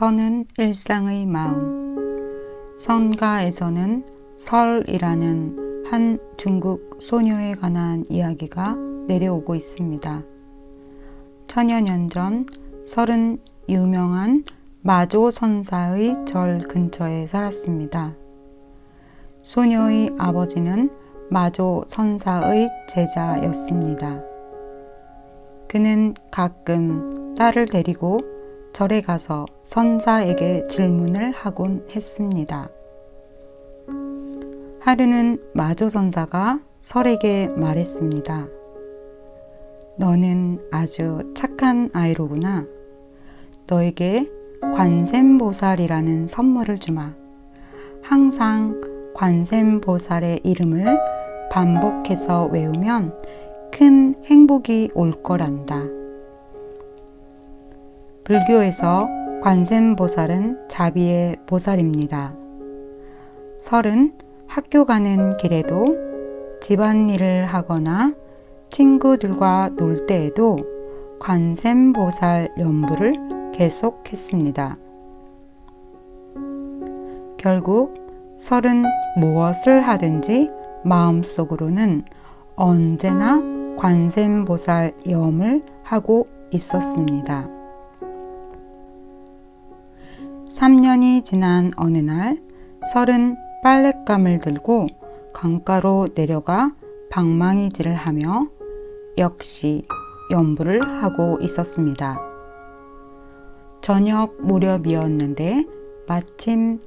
서는 일상의 마음. 선가에서는 설이라는 한 중국 소녀에 관한 이야기가 내려오고 있습니다. 천여 년 전 설은 유명한 마조 선사의 절 근처에 살았습니다. 소녀의 아버지는 마조 선사의 제자였습니다. 그는 가끔 딸을 데리고 절에 가서 선사에게 질문을 하곤 했습니다. 하루는 마조 선사가 설에게 말했습니다. 너는 아주 착한 아이로구나. 너에게 관세음보살이라는 선물을 주마. 항상 관세음보살의 이름을 반복해서 외우면 큰 행복이 올 거란다. 불교에서 관세음보살은 자비의 보살입니다. 설은 학교 가는 길에도 집안일을 하거나 친구들과 놀 때에도 관세음보살 연부를 계속했습니다. 결국 설은 무엇을 하든지 마음속으로는 언제나 관세음보살 염을 하고 있었습니다. 3년이 지난 어느 날 설은 빨랫감을 들고 강가로 내려가 방망이질을 하며 역시 연부를 하고 있었습니다. 저녁 무렵이었는데 마침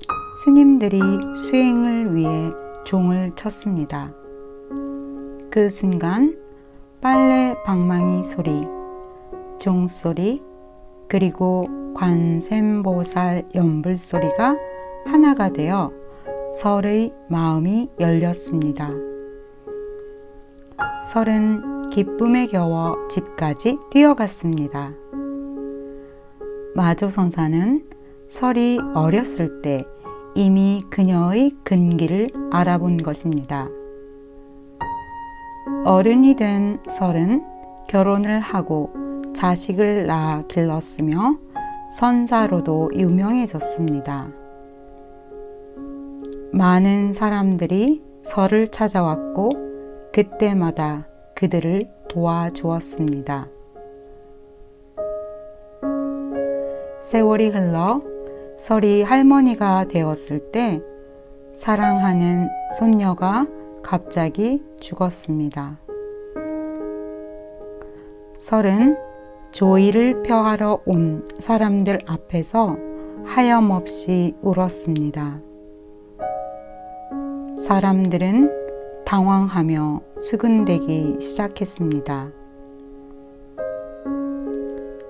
스님들이 수행을 위해 종을 쳤습니다. 그 순간 빨래 방망이 소리, 종소리, 그리고 관세음보살 연불 소리가 하나가 되어 설의 마음이 열렸습니다. 설은 기쁨에 겨워 집까지 뛰어갔습니다. 마조 선사는 설이 어렸을 때 이미 그녀의 근기를 알아본 것입니다. 어른이 된 설은 결혼을 하고 자식을 낳아 길렀으며 선사로도 유명해졌습니다. 많은 사람들이 설을 찾아왔고 그때마다 그들을 도와주었습니다. 세월이 흘러 설이 할머니가 되었을 때 사랑하는 손녀가 갑자기 죽었습니다. 설은 조의를 펴하러 온 사람들 앞에서 하염없이 울었습니다. 사람들은 당황하며 수군대기 시작했습니다.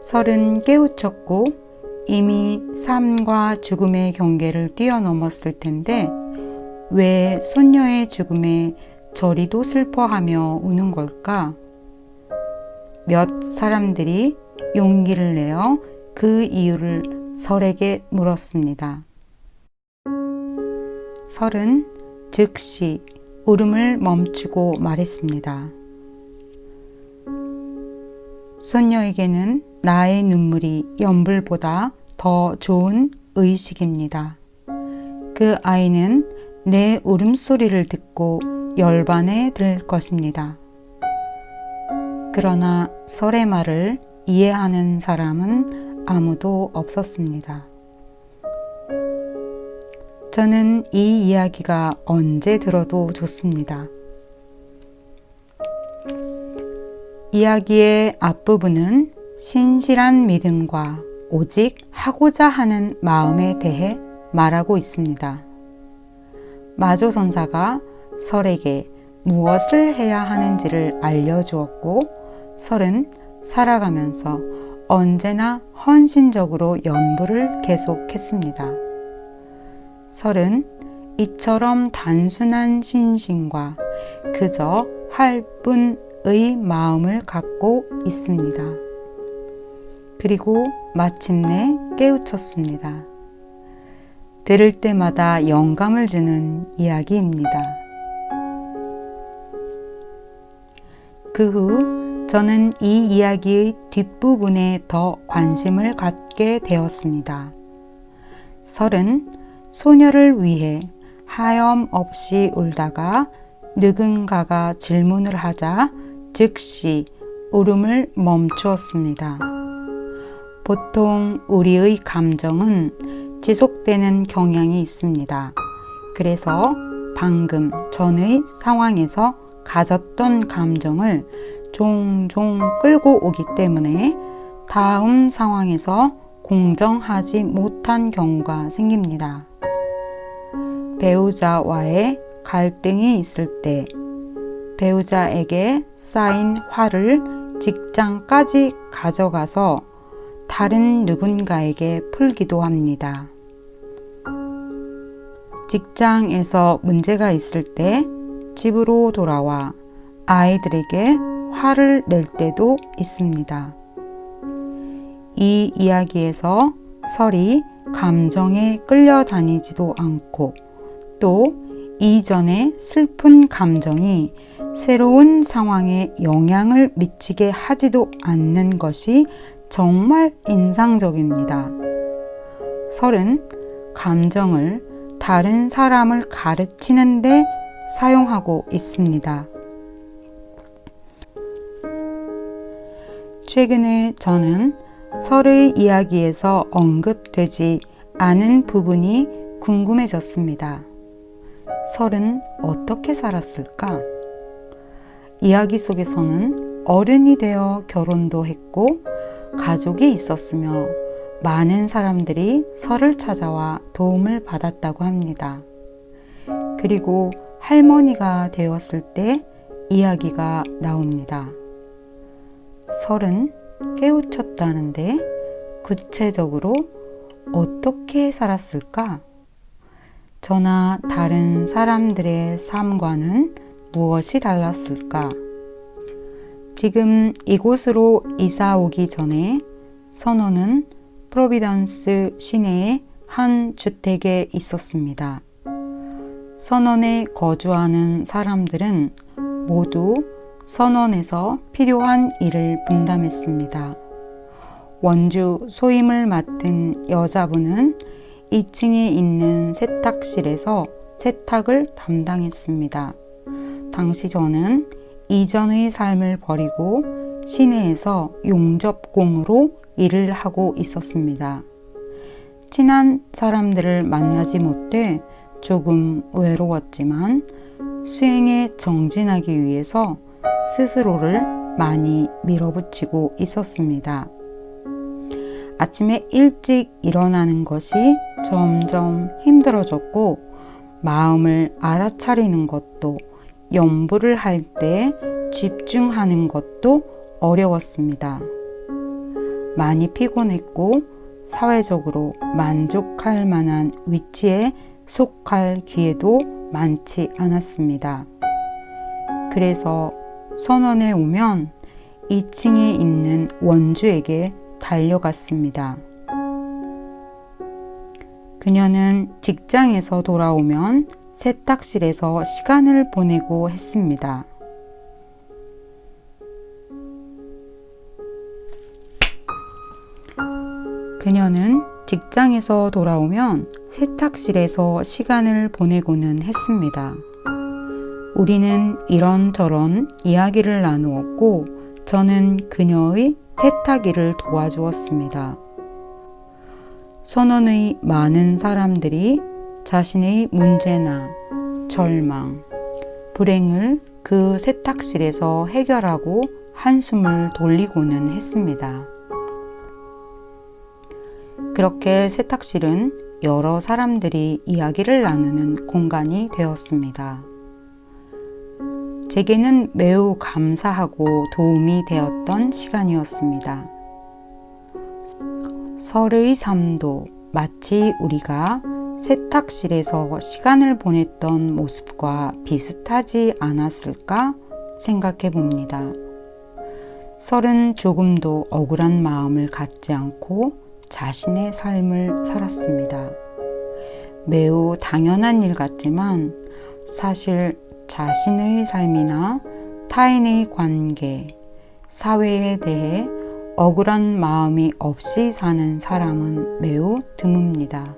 설은 깨우쳤고 이미 삶과 죽음의 경계를 뛰어넘었을 텐데 왜 손녀의 죽음에 저리도 슬퍼하며 우는 걸까? 몇 사람들이 용기를 내어 그 이유를 설에게 물었습니다. 설은 즉시 울음을 멈추고 말했습니다. 손녀에게는 나의 눈물이 연불보다 더 좋은 의식입니다. 그 아이는 내 울음소리를 듣고 열반에 들 것입니다. 그러나 설의 말을 이해하는 사람은 아무도 없었습니다. 저는 이 이야기가 언제 들어도 좋습니다. 이야기의 앞부분은 신실한 믿음과 오직 하고자 하는 마음에 대해 말하고 있습니다. 마조 선사가 설에게 무엇을 해야 하는지를 알려주었고 설은 살아가면서 언제나 헌신적으로 연부를 계속했습니다. 설은 이처럼 단순한 신심과 그저 할 뿐의 마음을 갖고 있습니다. 그리고 마침내 깨우쳤습니다. 들을 때마다 영감을 주는 이야기입니다. 그 후 저는 이 이야기의 뒷부분에 더 관심을 갖게 되었습니다. 설은 소녀를 위해 하염없이 울다가 누군가가 질문을 하자 즉시 울음을 멈추었습니다. 보통 우리의 감정은 지속되는 경향이 있습니다. 그래서 방금 전의 상황에서 가졌던 감정을 종종 끌고 오기 때문에 다음 상황에서 공정하지 못한 경우가 생깁니다. 배우자와의 갈등이 있을 때 배우자에게 쌓인 화를 직장까지 가져가서 다른 누군가에게 풀기도 합니다. 직장에서 문제가 있을 때 집으로 돌아와 아이들에게 화를 낼 때도 있습니다. 이 이야기에서 설이 감정에 끌려다니지도 않고 또 이전의 슬픈 감정이 새로운 상황에 영향을 미치게 하지도 않는 것이 정말 인상적입니다. 설은 감정을 다른 사람을 가르치는데 사용하고 있습니다. 최근에 저는 설의 이야기에서 언급되지 않은 부분이 궁금해졌습니다. 설은 어떻게 살았을까? 이야기 속에서는 어른이 되어 결혼도 했고 가족이 있었으며 많은 사람들이 설을 찾아와 도움을 받았다고 합니다. 그리고 할머니가 되었을 때 이야기가 나옵니다. 설은 깨우쳤다는데 구체적으로 어떻게 살았을까? 저나 다른 사람들의 삶과는 무엇이 달랐을까? 지금 이곳으로 이사 오기 전에 선호는 프로비던스 시내의 한 주택에 있었습니다. 선원에 거주하는 사람들은 모두 선원에서 필요한 일을 분담했습니다. 원주 소임을 맡은 여자분은 2층에 있는 세탁실에서 세탁을 담당했습니다. 당시 저는 이전의 삶을 버리고 시내에서 용접공으로 일을 하고 있었습니다. 친한 사람들을 만나지 못해 조금 외로웠지만 수행에 정진하기 위해서 스스로를 많이 밀어붙이고 있었습니다. 아침에 일찍 일어나는 것이 점점 힘들어졌고 마음을 알아차리는 것도 염불을 할 때 집중하는 것도 어려웠습니다. 많이 피곤했고 사회적으로 만족할 만한 위치에 속할 기회도 많지 않았습니다. 그래서 선원에 오면 2층에 있는 원주에게 달려갔습니다. 그녀는 직장에서 돌아오면 세탁실에서 시간을 보내고 했습니다. 그녀는 직장에서 돌아오면 세탁실에서 시간을 보내고는 했습니다. 우리는 이런저런 이야기를 나누었고 저는 그녀의 세탁일을 도와주었습니다. 선원의 많은 사람들이 자신의 문제나 절망, 불행을 그 세탁실에서 해결하고 한숨을 돌리고는 했습니다. 그렇게 세탁실은 여러 사람들이 이야기를 나누는 공간이 되었습니다. 제게는 매우 감사하고 도움이 되었던 시간이었습니다. 설의 삶도 마치 우리가 세탁실에서 시간을 보냈던 모습과 비슷하지 않았을까 생각해 봅니다. 설은 조금도 억울한 마음을 갖지 않고 자신의 삶을 살았습니다. 매우 당연한 일 같지만 사실 자신의 삶이나 타인의 관계, 사회에 대해 억울한 마음이 없이 사는 사람은 매우 드뭅니다.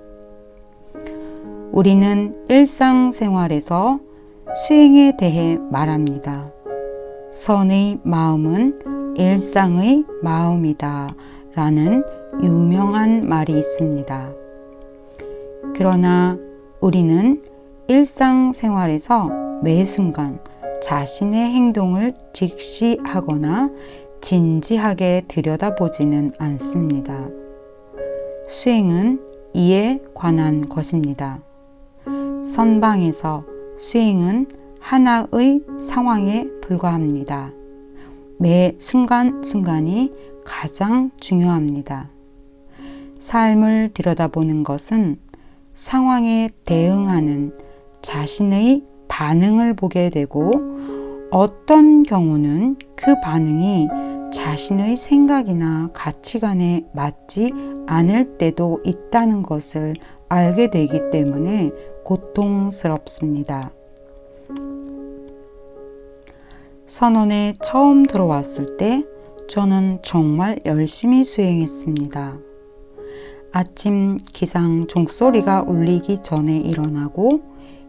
우리는 일상생활에서 수행에 대해 말합니다. 선의 마음은 일상의 마음이다 라는 유명한 말이 있습니다. 그러나 우리는 일상생활에서 매 순간 자신의 행동을 직시하거나 진지하게 들여다보지는 않습니다. 수행은 이에 관한 것입니다. 선방에서 수행은 하나의 상황에 불과합니다. 매 순간순간이 가장 중요합니다. 삶을 들여다보는 것은 상황에 대응하는 자신의 반응을 보게 되고 어떤 경우는 그 반응이 자신의 생각이나 가치관에 맞지 않을 때도 있다는 것을 알게 되기 때문에 고통스럽습니다. 선원에 처음 들어왔을 때 저는 정말 열심히 수행했습니다. 아침 기상 종소리가 울리기 전에 일어나고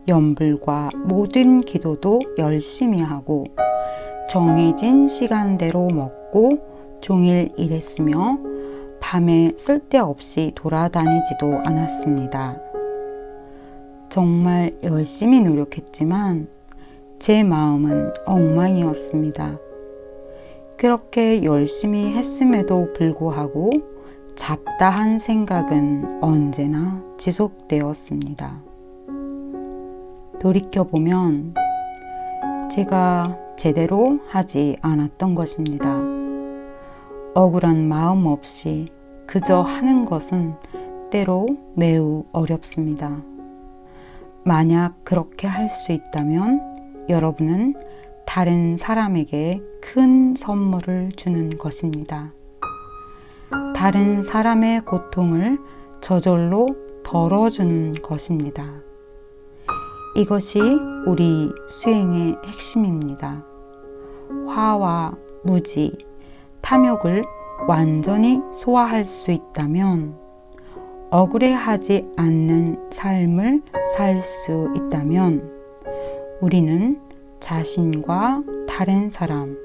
염불과 모든 기도도 열심히 하고 정해진 시간대로 먹고 종일 일했으며 밤에 쓸데없이 돌아다니지도 않았습니다. 정말 열심히 노력했지만 제 마음은 엉망이었습니다. 그렇게 열심히 했음에도 불구하고 잡다한 생각은 언제나 지속되었습니다. 돌이켜보면 제가 제대로 하지 않았던 것입니다. 억울한 마음 없이 그저 하는 것은 때로 매우 어렵습니다. 만약 그렇게 할 수 있다면 여러분은 다른 사람에게 큰 선물을 주는 것입니다. 다른 사람의 고통을 저절로 덜어주는 것입니다. 이것이 우리 수행의 핵심입니다. 화와 무지, 탐욕을 완전히 소화할 수 있다면, 억울해하지 않는 삶을 살 수 있다면, 우리는 자신과 다른 사람,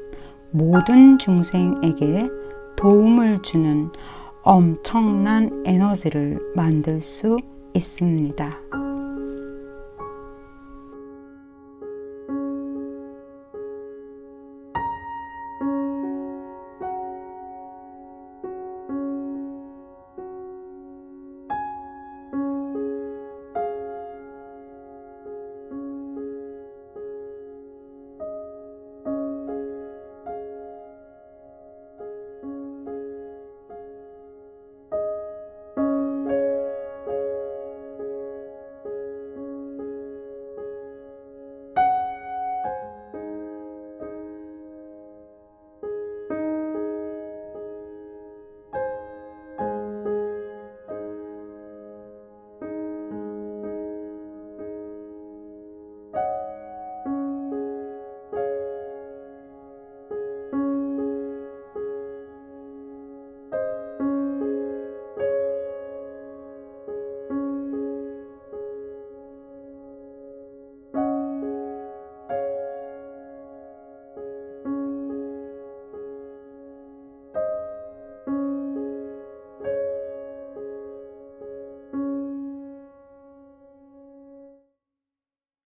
모든 중생에게 도움을 주는 엄청난 에너지를 만들 수 있습니다.